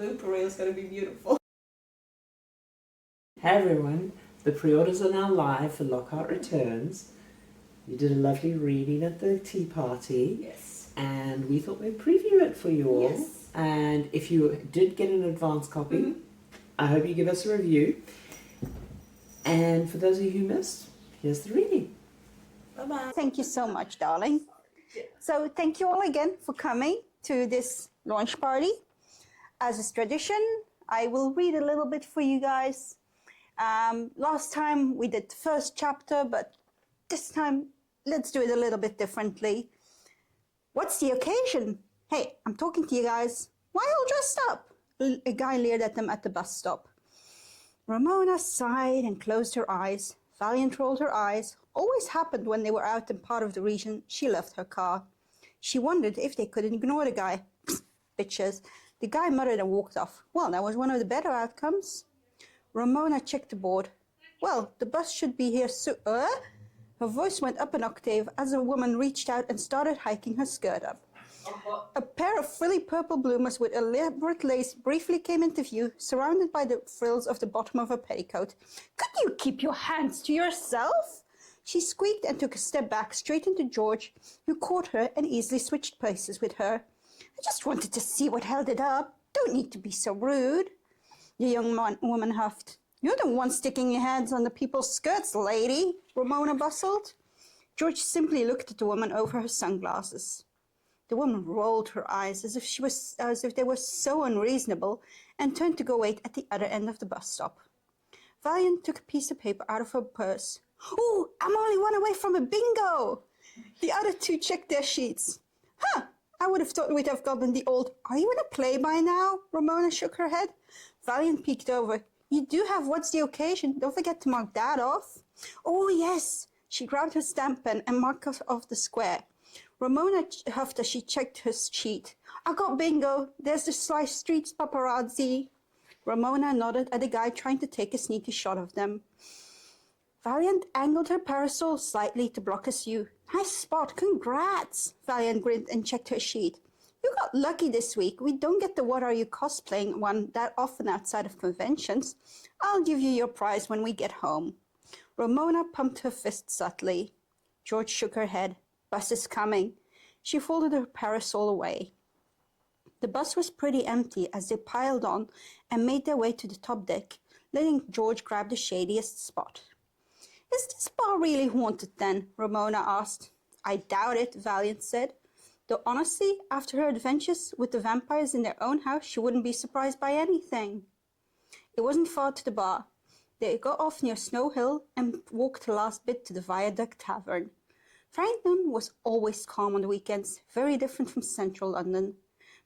blooper reel is going to be beautiful. Hey everyone, the pre-orders are now live for Lockhart Returns. You did a lovely reading at the tea party. Yes. And we thought we'd preview it for you all. Yes. And if you did get an advance copy, I hope you give us a review. And for those of you who missed, here's the reading. Bye-bye. Thank you so much, darling. So thank you all again for coming to this launch party. As is tradition, I will read a little bit for you guys. Last time we did the first chapter, but this time let's do it a little bit differently. What's the occasion? Hey, I'm talking to you guys. Why all dressed up? A guy leered at them at the bus stop. Ramona sighed and closed her eyes. Valiant rolled her eyes. Always happened when they were out in part of the region she left her car. She wondered if they could ignore the guy. Psst, bitches. The guy muttered and walked off. Well, that was one of the better outcomes. Ramona checked the board. Well, the bus should be here soon. Her voice went up an octave as a woman reached out and started hiking her skirt up. A pair of frilly purple bloomers with elaborate lace briefly came into view, surrounded by the frills of the bottom of her petticoat. Could you keep your hands to yourself? She squeaked and took a step back, straight into George, who caught her and easily switched places with her. I just wanted to see what held it up. Don't need to be so rude. The young woman huffed. You're the one sticking your hands on the people's skirts, lady, Ramona bustled. George simply looked at the woman over her sunglasses. The woman rolled her eyes as if they were so unreasonable and turned to go wait at the other end of the bus stop. Valiant took a piece of paper out of her purse. Oh, I'm only one away from a bingo! The other two checked their sheets. Huh, I would have thought we'd have gotten the old, are you in a play by now? Ramona shook her head. Valiant peeked over. You do have what's the occasion. Don't forget to mark that off. Oh, yes. She grabbed her stamp pen and marked off the square. Ramona huffed as she checked her sheet. I got bingo. There's the Slice Streets paparazzi. Ramona nodded at the guy trying to take a sneaky shot of them. Valiant angled her parasol slightly to block his view. Nice spot. Congrats. Valiant grinned and checked her sheet. You got lucky this week. We don't get the What Are You Cosplaying one that often outside of conventions. I'll give you your prize when we get home. Ramona pumped her fist subtly. George shook her head. Bus is coming. She folded her parasol away. The bus was pretty empty as they piled on and made their way to the top deck, letting George grab the shadiest spot. Is this bar really haunted then? Ramona asked. I doubt it, Valiant said. Though honestly, after her adventures with the vampires in their own house, she wouldn't be surprised by anything. It wasn't far to the bar. They got off near Snow Hill and walked the last bit to the Viaduct Tavern. Farringdon was always calm on the weekends, very different from central London.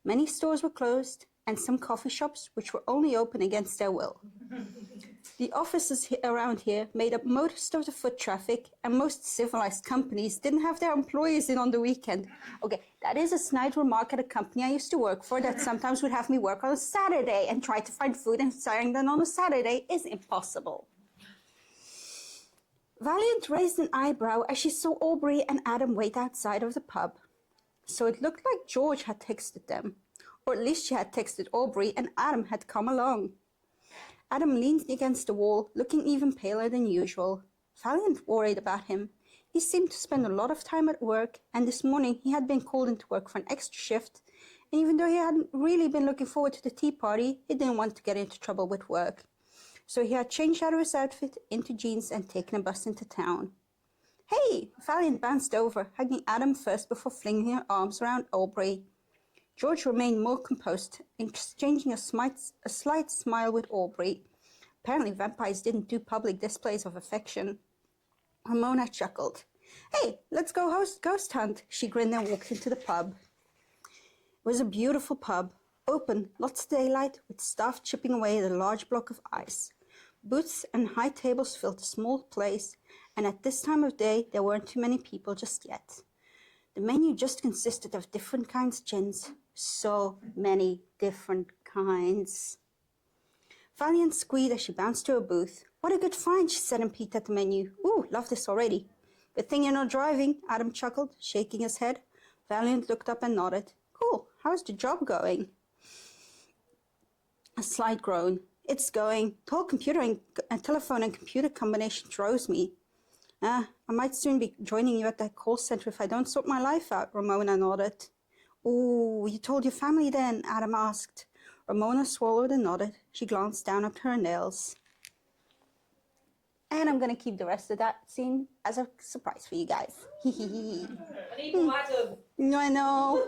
Many stores were closed, and some coffee shops which were only open against their will. The offices around here made up most of the foot traffic, and most civilized companies didn't have their employees in on the weekend. Okay, that is a snide remark at a company I used to work for that sometimes would have me work on a Saturday, and try to find food in Farringdon on a Saturday is impossible. Valiant raised an eyebrow as she saw Aubrey and Adam wait outside of the pub. So it looked like George had texted them, or at least she had texted Aubrey and Adam had come along. Adam leaned against the wall, looking even paler than usual. Valiant worried about him. He seemed to spend a lot of time at work, and this morning he had been called into work for an extra shift, and even though he hadn't really been looking forward to the tea party, he didn't want to get into trouble with work. So he had changed out of his outfit into jeans and taken a bus into town. Hey! Valiant bounced over, hugging Adam first before flinging her arms around Aubrey. George remained more composed, exchanging a slight smile with Aubrey. Apparently vampires didn't do public displays of affection. Ramona chuckled. Hey, let's go ghost hunt, she grinned and walked into the pub. It was a beautiful pub, open, lots of daylight, with staff chipping away at a large block of ice. Booths and high tables filled the small place, and at this time of day there weren't too many people just yet. The menu just consisted of different kinds of gins. So many different kinds. Valiant squealed as she bounced to a booth. What a good find, she said and peeked at the menu. Ooh, love this already. Good thing you're not driving, Adam chuckled, shaking his head. Valiant looked up and nodded. Cool, how's the job going? A slight groan. It's going. The whole computer and telephone and computer combination throws me. I might soon be joining you at that call center if I don't sort my life out, Ramona nodded. Oh, you told your family then? Adam asked. Ramona swallowed and nodded. She glanced down at her nails. And I'm going to keep the rest of that scene as a surprise for you guys. I need more Adam. I know.